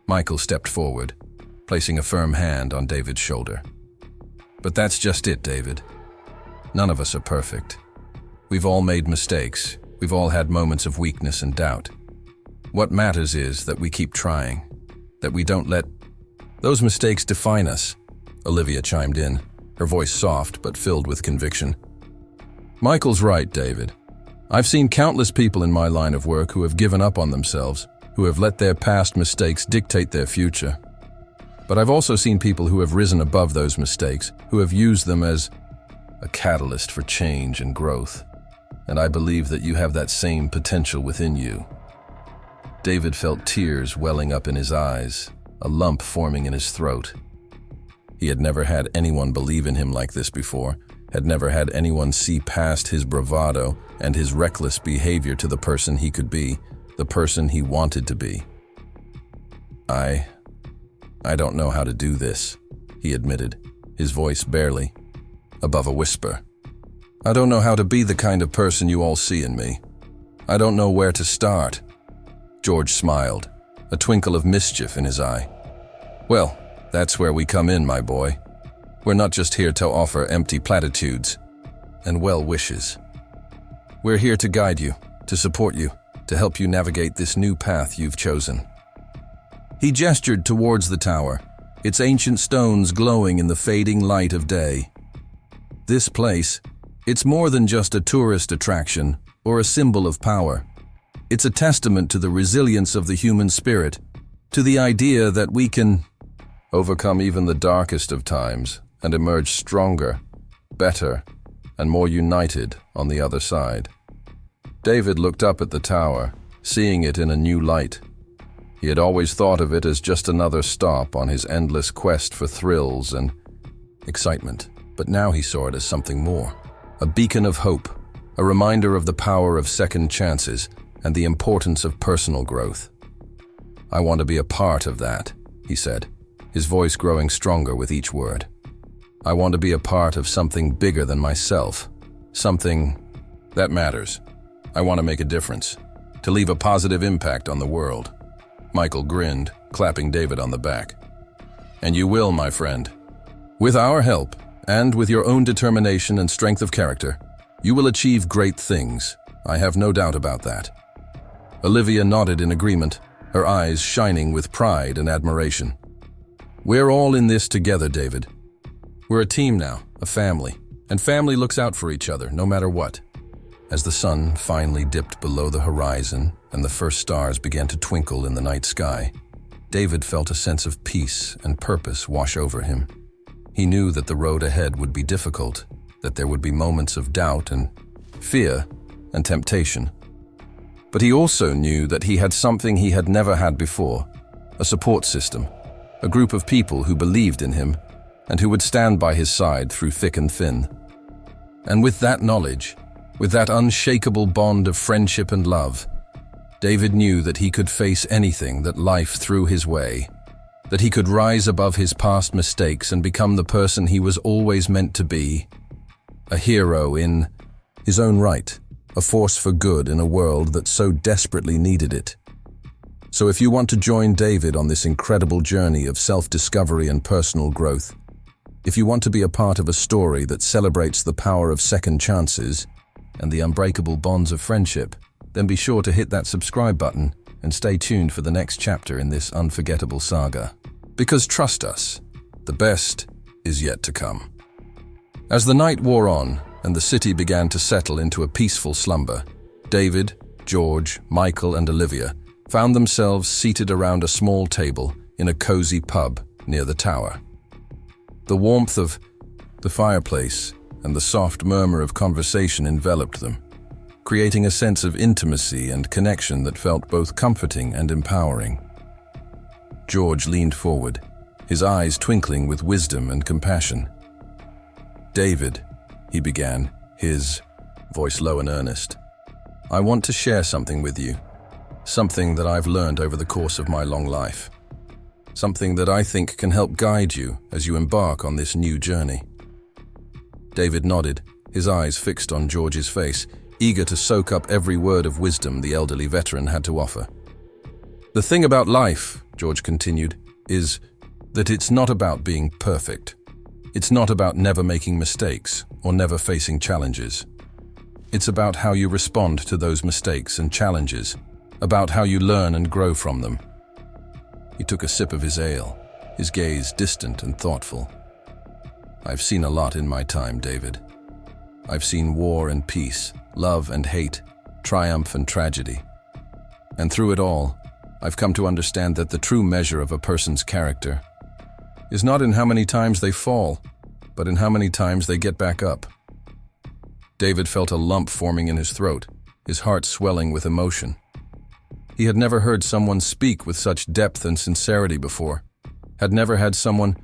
Speaker 1: Michael stepped forward, placing a firm hand on David's shoulder. "But that's just it, David. None of us are perfect. We've all made mistakes. We've all had moments of weakness and doubt. What matters is that we keep trying, that we don't let those mistakes define us," Olivia chimed in, her voice soft but filled with conviction. "Michael's right, David. I've seen countless people in my line of work who have given up on themselves, who have let their past mistakes dictate their future. But I've also seen people who have risen above those mistakes, who have used them as a catalyst for change and growth. And I believe that you have that same potential within you." David felt tears welling up in his eyes, a lump forming in his throat. He had never had anyone believe in him like this before, had never had anyone see past his bravado and his reckless behavior to the person he could be, the person he wanted to be. I don't know how to do this," he admitted, his voice barely above a whisper. "I don't know how to be the kind of person you all see in me. I don't know where to start." George smiled, a twinkle of mischief in his eye. "Well, that's where we come in, my boy. We're not just here to offer empty platitudes and well wishes. We're here to guide you, to support you, to help you navigate this new path you've chosen." He gestured towards the tower, its ancient stones glowing in the fading light of day. "This place, it's more than just a tourist attraction or a symbol of power. It's a testament to the resilience of the human spirit, to the idea that we can overcome even the darkest of times and emerge stronger, better, and more united on the other side. David looked up at the tower, seeing it in a new light. He had always thought of it as just another stop on his endless quest for thrills and excitement, but now he saw it as something more. A beacon of hope, a reminder of the power of second chances and the importance of personal growth. "I want to be a part of that," he said, his voice growing stronger with each word. "I want to be a part of something bigger than myself, something that matters. I want to make a difference, to leave a positive impact on the world." Michael grinned, clapping David on the back. "And you will, my friend. With our help, and with your own determination and strength of character, you will achieve great things. I have no doubt about that." Olivia nodded in agreement, her eyes shining with pride and admiration. "We're all in this together, David. We're a team now, a family, and family looks out for each other, no matter what." As the sun finally dipped below the horizon and the first stars began to twinkle in the night sky, David felt a sense of peace and purpose wash over him. He knew that the road ahead would be difficult, that there would be moments of doubt and fear and temptation. But he also knew that he had something he had never had before, a support system, a group of people who believed in him and who would stand by his side through thick and thin. And with that knowledge, with that unshakable bond of friendship and love, David knew that he could face anything that life threw his way, that he could rise above his past mistakes and become the person he was always meant to be, a hero in his own right, a force for good in a world that so desperately needed it. So if you want to join David on this incredible journey of self-discovery and personal growth, if you want to be a part of a story that celebrates the power of second chances and the unbreakable bonds of friendship, then be sure to hit that subscribe button and stay tuned for the next chapter in this unforgettable saga. Because trust us, the best is yet to come. As the night wore on and the city began to settle into a peaceful slumber, David, George, Michael, and Olivia found themselves seated around a small table in a cozy pub near the tower. The warmth of the fireplace and the soft murmur of conversation enveloped them, creating a sense of intimacy and connection that felt both comforting and empowering. George leaned forward, his eyes twinkling with wisdom and compassion. "David," he began, his voice low and earnest, "I want to share something with you, something that I've learned over the course of my long life, something that I think can help guide you as you embark on this new journey." David nodded, his eyes fixed on George's face, eager to soak up every word of wisdom the elderly veteran had to offer. "The thing about life," George continued, "is that it's not about being perfect. It's not about never making mistakes or never facing challenges. It's about how you respond to those mistakes and challenges, about how you learn and grow from them." He took a sip of his ale, his gaze distant and thoughtful. "I've seen a lot in my time, David. I've seen war and peace, love and hate, triumph and tragedy. And through it all, I've come to understand that the true measure of a person's character is not in how many times they fall, but in how many times they get back up." David felt a lump forming in his throat, his heart swelling with emotion. He had never heard someone speak with such depth and sincerity before, had never had someone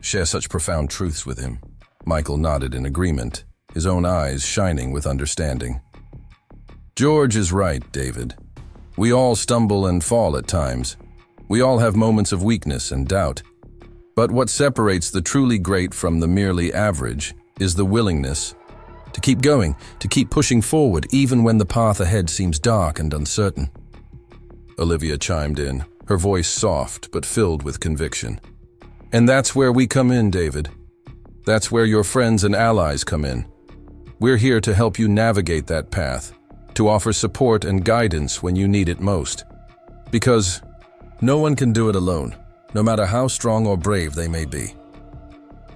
Speaker 1: share such profound truths with him. Michael nodded in agreement, his own eyes shining with understanding. "George is right, David. We all stumble and fall at times. We all have moments of weakness and doubt. But what separates the truly great from the merely average is the willingness to keep going, to keep pushing forward even when the path ahead seems dark and uncertain." Olivia chimed in, her voice soft but filled with conviction. "And that's where we come in, David. That's where your friends and allies come in. We're here to help you navigate that path, to offer support and guidance when you need it most. Because no one can do it alone, no matter how strong or brave they may be."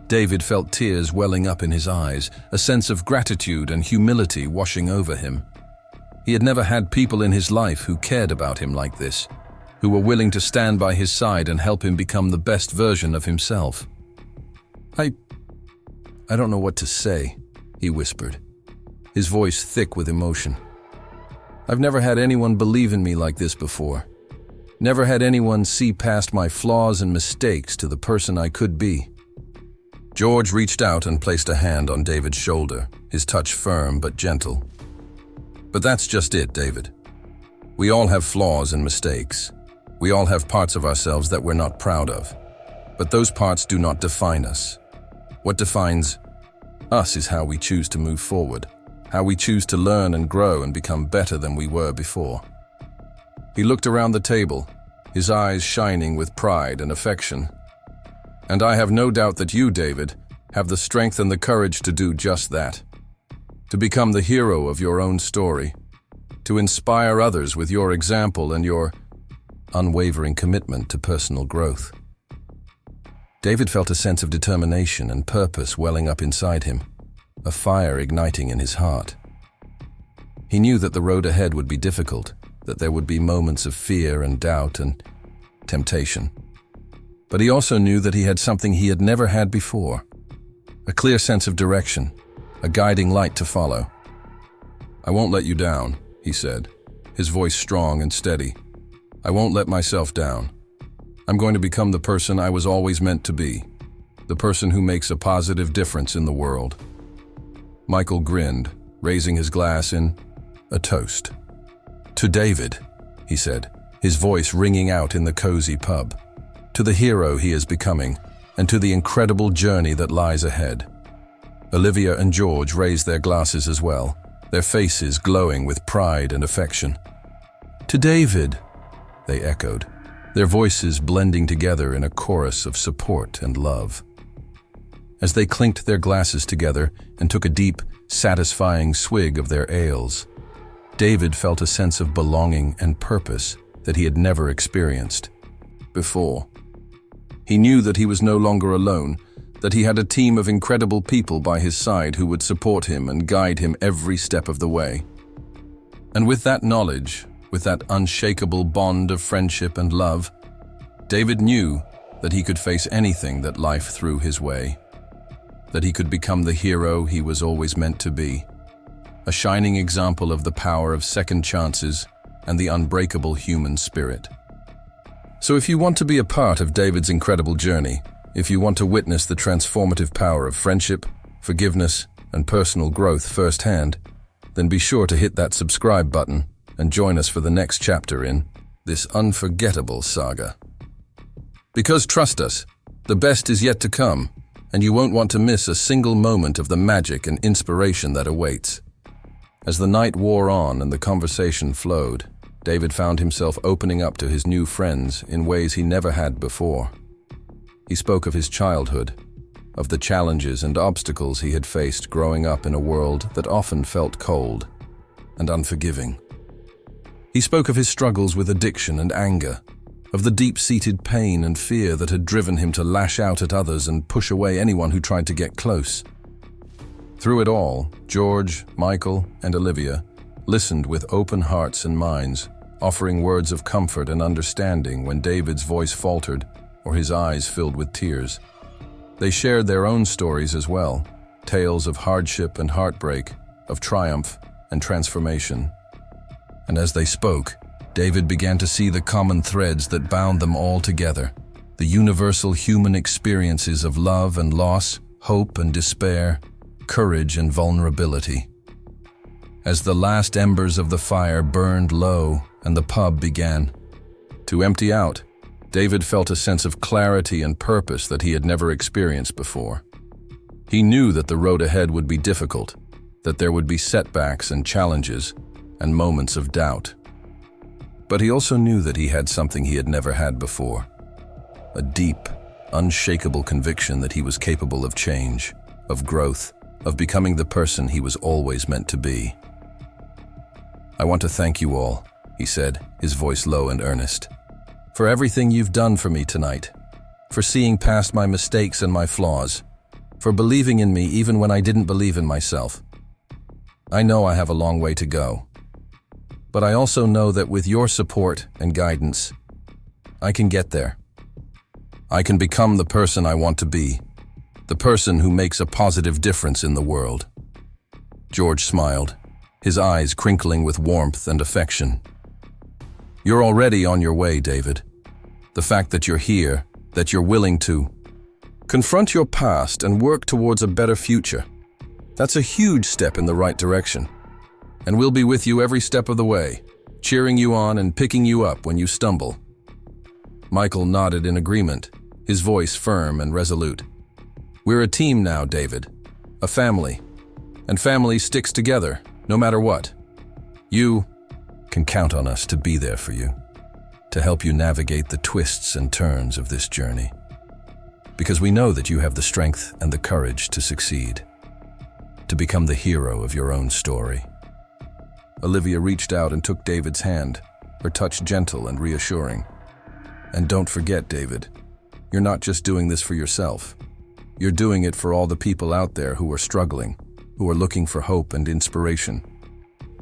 Speaker 1: David felt tears welling up in his eyes, a sense of gratitude and humility washing over him. He had never had people in his life who cared about him like this, who were willing to stand by his side and help him become the best version of himself. I don't know what to say," he whispered, his voice thick with emotion. "I've never had anyone believe in me like this before. Never had anyone see past my flaws and mistakes to the person I could be." George reached out and placed a hand on David's shoulder, his touch firm but gentle. "But that's just it, David. We all have flaws and mistakes. We all have parts of ourselves that we're not proud of. But those parts do not define us. What defines us is how we choose to move forward, how we choose to learn and grow and become better than we were before." He looked around the table, his eyes shining with pride and affection. "And I have no doubt that you, David, have the strength and the courage to do just that. To become the hero of your own story. To inspire others with your example and your unwavering commitment to personal growth." David felt a sense of determination and purpose welling up inside him, a fire igniting in his heart. He knew that the road ahead would be difficult, that there would be moments of fear and doubt and temptation. But he also knew that he had something he had never had before, a clear sense of direction, a guiding light to follow. "I won't let you down," he said, his voice strong and steady. "I won't let myself down. I'm going to become the person I was always meant to be, the person who makes a positive difference in the world." Michael grinned, raising his glass in a toast. "To David," he said, his voice ringing out in the cozy pub. "To the hero he is becoming, and to the incredible journey that lies ahead." Olivia and George raised their glasses as well, their faces glowing with pride and affection. "To David," they echoed, their voices blending together in a chorus of support and love. As they clinked their glasses together and took a deep, satisfying swig of their ales, David felt a sense of belonging and purpose that he had never experienced before. He knew that he was no longer alone, that he had a team of incredible people by his side who would support him and guide him every step of the way. And with that knowledge, with that unshakable bond of friendship and love, David knew that he could face anything that life threw his way, that he could become the hero he was always meant to be, a shining example of the power of second chances and the unbreakable human spirit. So if you want to be a part of David's incredible journey, if you want to witness the transformative power of friendship, forgiveness, and personal growth firsthand, then be sure to hit that subscribe button and join us for the next chapter in this unforgettable saga. Because trust us, the best is yet to come, and you won't want to miss a single moment of the magic and inspiration that awaits. As the night wore on and the conversation flowed, David found himself opening up to his new friends in ways he never had before. He spoke of his childhood, of the challenges and obstacles he had faced growing up in a world that often felt cold and unforgiving. He spoke of his struggles with addiction and anger, of the deep-seated pain and fear that had driven him to lash out at others and push away anyone who tried to get close. Through it all, George, Michael, and Olivia listened with open hearts and minds, offering words of comfort and understanding when David's voice faltered or his eyes filled with tears. They shared their own stories as well, tales of hardship and heartbreak, of triumph and transformation. And as they spoke, David began to see the common threads that bound them all together, the universal human experiences of love and loss, hope and despair, courage and vulnerability. As the last embers of the fire burned low and the pub began to empty out, David felt a sense of clarity and purpose that he had never experienced before. He knew that the road ahead would be difficult, that there would be setbacks and challenges and moments of doubt. But he also knew that he had something he had never had before, a deep, unshakable conviction that he was capable of change, of growth, of becoming the person he was always meant to be. "I want to thank you all," he said, his voice low and earnest, "for everything you've done for me tonight, for seeing past my mistakes and my flaws, for believing in me even when I didn't believe in myself. I know I have a long way to go, but I also know that with your support and guidance, I can get there. I can become the person I want to be, the person who makes a positive difference in the world." George smiled, his eyes crinkling with warmth and affection. "You're already on your way, David. The fact that you're here, that you're willing to confront your past and work towards a better future, that's a huge step in the right direction. And we'll be with you every step of the way, cheering you on and picking you up when you stumble." Michael nodded in agreement, his voice firm and resolute. "We're a team now, David. A family. And family sticks together, no matter what. You can count on us to be there for you, to help you navigate the twists and turns of this journey. Because we know that you have the strength and the courage to succeed, to become the hero of your own story." Olivia reached out and took David's hand, her touch gentle and reassuring. "And don't forget, David, you're not just doing this for yourself. You're doing it for all the people out there who are struggling, who are looking for hope and inspiration.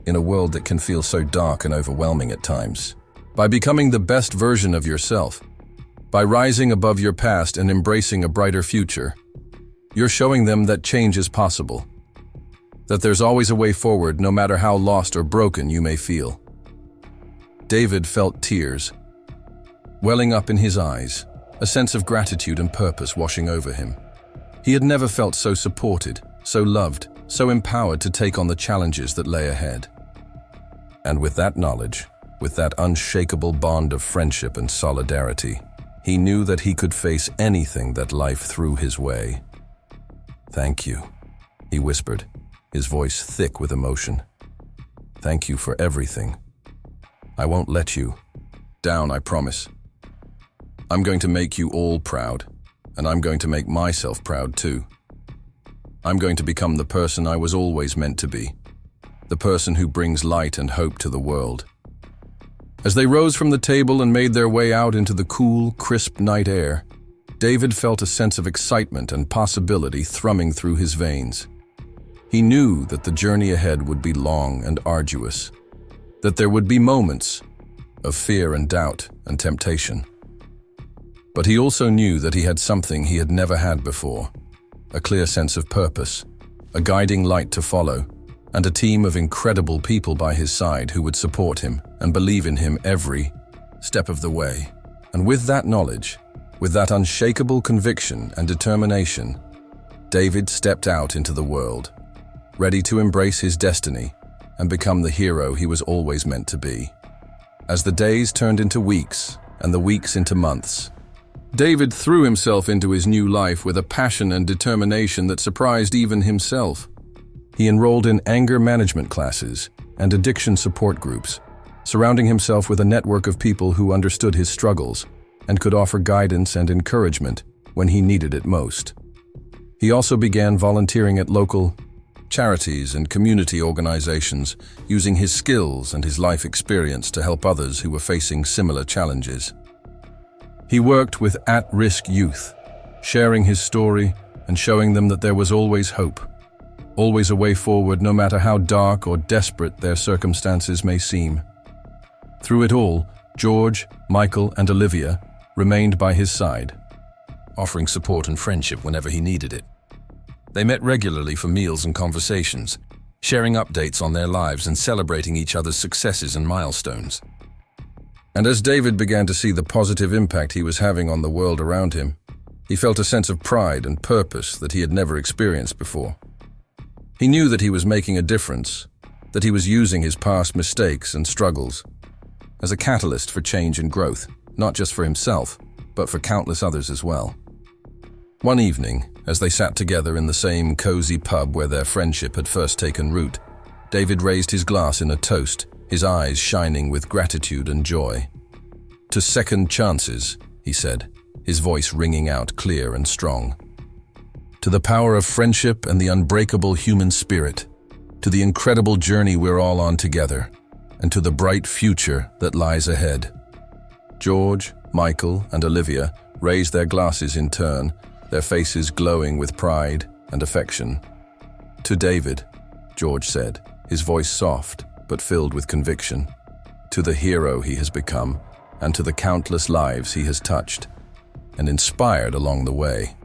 Speaker 1: In a world that can feel so dark and overwhelming at times. By becoming the best version of yourself, by rising above your past and embracing a brighter future, you're showing them that change is possible, that there's always a way forward no matter how lost or broken you may feel." David felt tears welling up in his eyes, a sense of gratitude and purpose washing over him. He had never felt so supported, so loved, so empowered to take on the challenges that lay ahead. And with that knowledge, with that unshakable bond of friendship and solidarity, he knew that he could face anything that life threw his way. "Thank you," he whispered, his voice thick with emotion. "Thank you for everything. I won't let you down, I promise. I'm going to make you all proud, and I'm going to make myself proud too. I'm going to become the person I was always meant to be, the person who brings light and hope to the world." As they rose from the table and made their way out into the cool, crisp night air, David felt a sense of excitement and possibility thrumming through his veins. He knew that the journey ahead would be long and arduous, that there would be moments of fear and doubt and temptation. But he also knew that he had something he had never had before, a clear sense of purpose, a guiding light to follow, and a team of incredible people by his side who would support him and believe in him every step of the way. And with that knowledge, with that unshakable conviction and determination, David stepped out into the world, ready to embrace his destiny and become the hero he was always meant to be. As the days turned into weeks and the weeks into months, David threw himself into his new life with a passion and determination that surprised even himself. He enrolled in anger management classes and addiction support groups, surrounding himself with a network of people who understood his struggles and could offer guidance and encouragement when he needed it most. He also began volunteering at local charities and community organizations, using his skills and his life experience to help others who were facing similar challenges. He worked with at-risk youth, sharing his story and showing them that there was always hope, always a way forward no matter how dark or desperate their circumstances may seem. Through it all, George, Michael, and Olivia remained by his side, offering support and friendship whenever he needed it. They met regularly for meals and conversations, sharing updates on their lives and celebrating each other's successes and milestones. And as David began to see the positive impact he was having on the world around him, he felt a sense of pride and purpose that he had never experienced before. He knew that he was making a difference, that he was using his past mistakes and struggles as a catalyst for change and growth, not just for himself, but for countless others as well. One evening, as they sat together in the same cozy pub where their friendship had first taken root, David raised his glass in a toast, his eyes shining with gratitude and joy. "To second chances," he said, his voice ringing out clear and strong. "To the power of friendship and the unbreakable human spirit, to the incredible journey we're all on together, and to the bright future that lies ahead." George, Michael, and Olivia raised their glasses in turn, their faces glowing with pride and affection. "To David," George said, his voice soft but filled with conviction. "To the hero he has become, and to the countless lives he has touched and inspired along the way.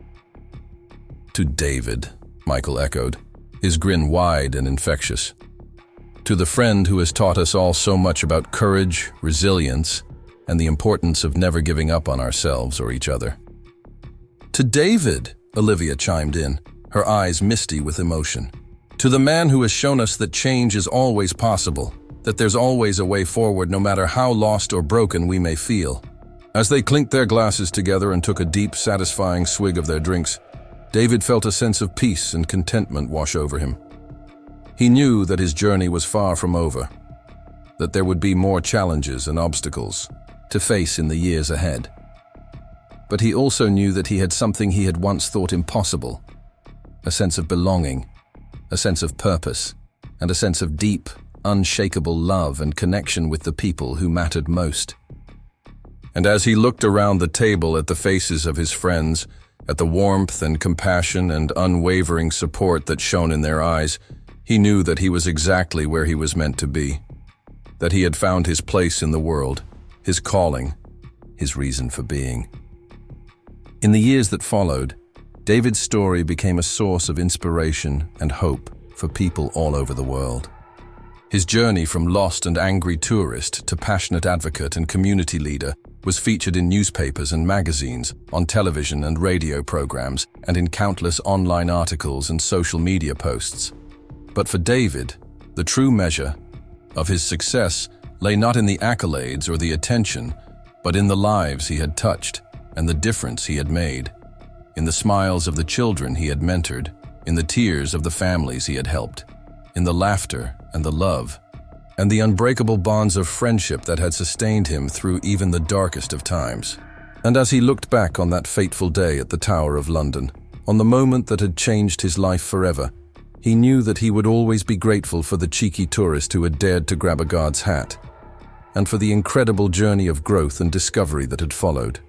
Speaker 1: To David, Michael echoed, his grin wide and infectious. To the friend who has taught us all so much about courage, resilience, and the importance of never giving up on ourselves or each other. To David, Olivia chimed in, her eyes misty with emotion. To the man who has shown us that change is always possible, that there's always a way forward no matter how lost or broken we may feel. As they clinked their glasses together and took a deep, satisfying swig of their drinks, David felt a sense of peace and contentment wash over him. He knew that his journey was far from over, that there would be more challenges and obstacles to face in the years ahead. But he also knew that he had something he had once thought impossible, a sense of belonging, a sense of purpose, and a sense of deep, unshakable love and connection with the people who mattered most. And as he looked around the table at the faces of his friends, at the warmth and compassion and unwavering support that shone in their eyes, he knew that he was exactly where he was meant to be, that he had found his place in the world, his calling, his reason for being. In the years that followed, David's story became a source of inspiration and hope for people all over the world. His journey from lost and angry tourist to passionate advocate and community leader was featured in newspapers and magazines, on television and radio programs, and in countless online articles and social media posts. But for David, the true measure of his success lay not in the accolades or the attention, but in the lives he had touched and the difference he had made, in the smiles of the children he had mentored, in the tears of the families he had helped, in the laughter and the love, and the unbreakable bonds of friendship that had sustained him through even the darkest of times. And as he looked back on that fateful day at the Tower of London, on the moment that had changed his life forever, he knew that he would always be grateful for the cheeky tourist who had dared to grab a guard's hat, and for the incredible journey of growth and discovery that had followed.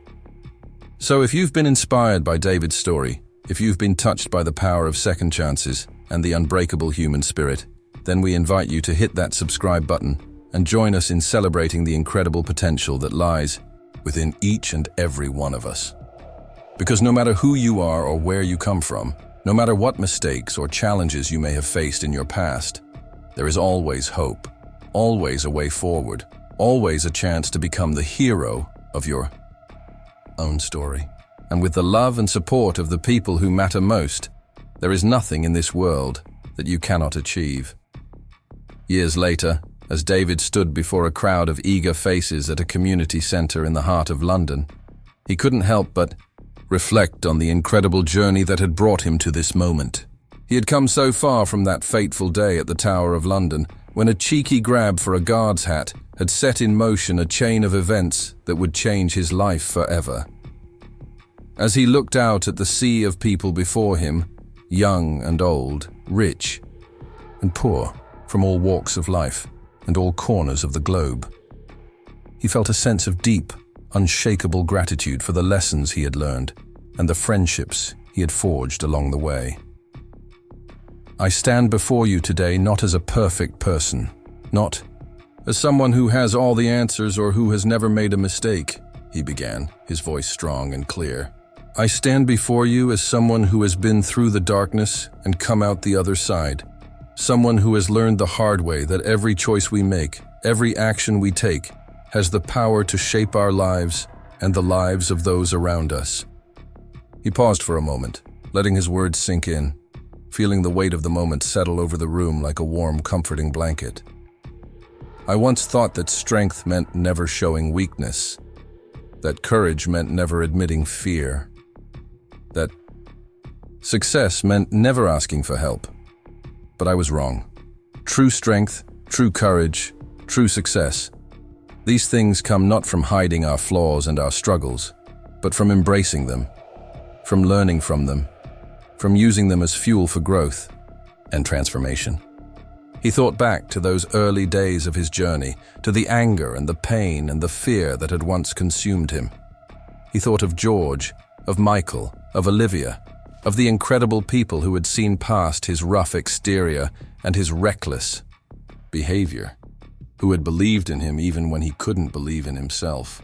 Speaker 1: So if you've been inspired by David's story, if you've been touched by the power of second chances and the unbreakable human spirit, then we invite you to hit that subscribe button and join us in celebrating the incredible potential that lies within each and every one of us. Because no matter who you are or where you come from, no matter what mistakes or challenges you may have faced in your past, there is always hope, always a way forward, always a chance to become the hero of your own story. And with the love and support of the people who matter most, there is nothing in this world that you cannot achieve. Years later, as David stood before a crowd of eager faces at a community centre in the heart of London, he couldn't help but reflect on the incredible journey that had brought him to this moment. He had come so far from that fateful day at the Tower of London, when a cheeky grab for a guard's hat had set in motion a chain of events that would change his life forever. As he looked out at the sea of people before him, young and old, rich and poor, from all walks of life and all corners of the globe, he felt a sense of deep, unshakable gratitude for the lessons he had learned and the friendships he had forged along the way. I stand before you today not as a perfect person, not as someone who has all the answers or who has never made a mistake, he began, his voice strong and clear. I stand before you as someone who has been through the darkness and come out the other side, someone who has learned the hard way that every choice we make, every action we take, has the power to shape our lives and the lives of those around us. He paused for a moment, letting his words sink in, feeling the weight of the moment settle over the room like a warm, comforting blanket. I once thought that strength meant never showing weakness, that courage meant never admitting fear, that success meant never asking for help. But I was wrong. True strength, true courage, true success, these things come not from hiding our flaws and our struggles, but from embracing them, from learning from them, from using them as fuel for growth and transformation. He thought back to those early days of his journey, to the anger and the pain and the fear that had once consumed him. He thought of George, of Michael, of Olivia, of the incredible people who had seen past his rough exterior and his reckless behavior, who had believed in him even when he couldn't believe in himself.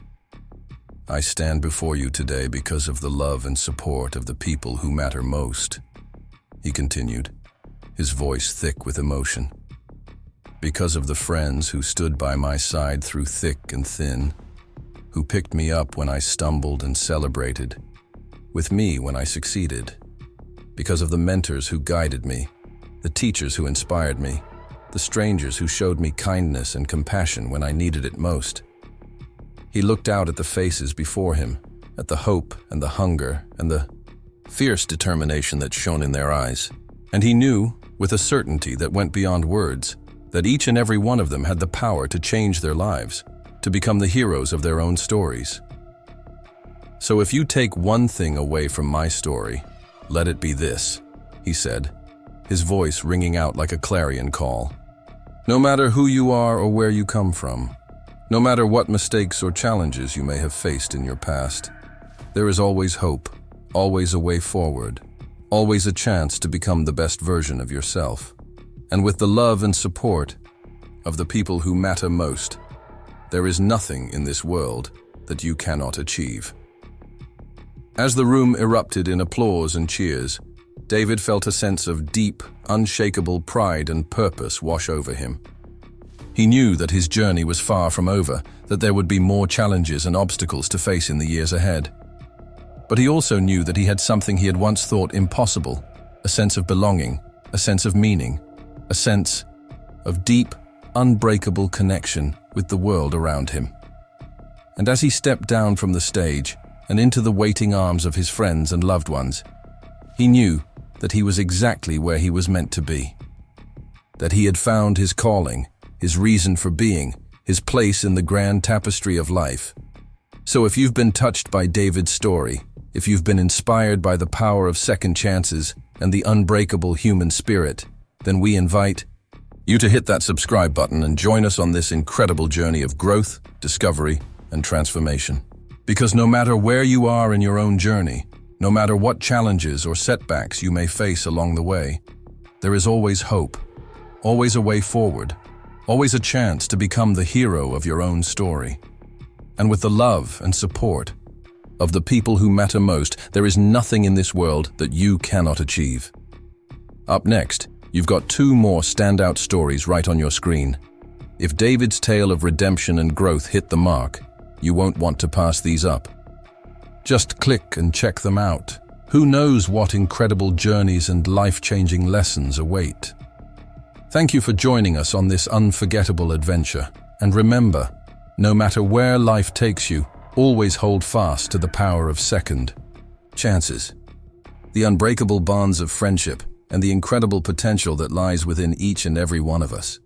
Speaker 1: I stand before you today because of the love and support of the people who matter most," he continued, his voice thick with emotion. "Because of the friends who stood by my side through thick and thin, who picked me up when I stumbled and celebrated with me when I succeeded. Because of the mentors who guided me, the teachers who inspired me, the strangers who showed me kindness and compassion when I needed it most." He looked out at the faces before him, at the hope and the hunger and the fierce determination that shone in their eyes. And he knew, with a certainty that went beyond words, that each and every one of them had the power to change their lives, to become the heroes of their own stories. "So if you take one thing away from my story, let it be this," he said, his voice ringing out like a clarion call. "No matter who you are or where you come from, no matter what mistakes or challenges you may have faced in your past, there is always hope, always a way forward, always a chance to become the best version of yourself. And with the love and support of the people who matter most, there is nothing in this world that you cannot achieve." As the room erupted in applause and cheers, David felt a sense of deep, unshakable pride and purpose wash over him. He knew that his journey was far from over, that there would be more challenges and obstacles to face in the years ahead. But he also knew that he had something he had once thought impossible, a sense of belonging, a sense of meaning, a sense of deep, unbreakable connection with the world around him. And as he stepped down from the stage and into the waiting arms of his friends and loved ones, he knew that he was exactly where he was meant to be. That he had found his calling, his reason for being, his place in the grand tapestry of life. So if you've been touched by David's story, if you've been inspired by the power of second chances and the unbreakable human spirit, then we invite you to hit that subscribe button and join us on this incredible journey of growth, discovery, and transformation. Because no matter where you are in your own journey, no matter what challenges or setbacks you may face along the way, there is always hope, always a way forward, always a chance to become the hero of your own story. And with the love and support of the people who matter most, there is nothing in this world that you cannot achieve. Up next, you've got two more standout stories right on your screen. If David's tale of redemption and growth hit the mark, you won't want to pass these up. Just click and check them out. Who knows what incredible journeys and life-changing lessons await? Thank you for joining us on this unforgettable adventure. And remember, no matter where life takes you, always hold fast to the power of second chances, the unbreakable bonds of friendship, and the incredible potential that lies within each and every one of us.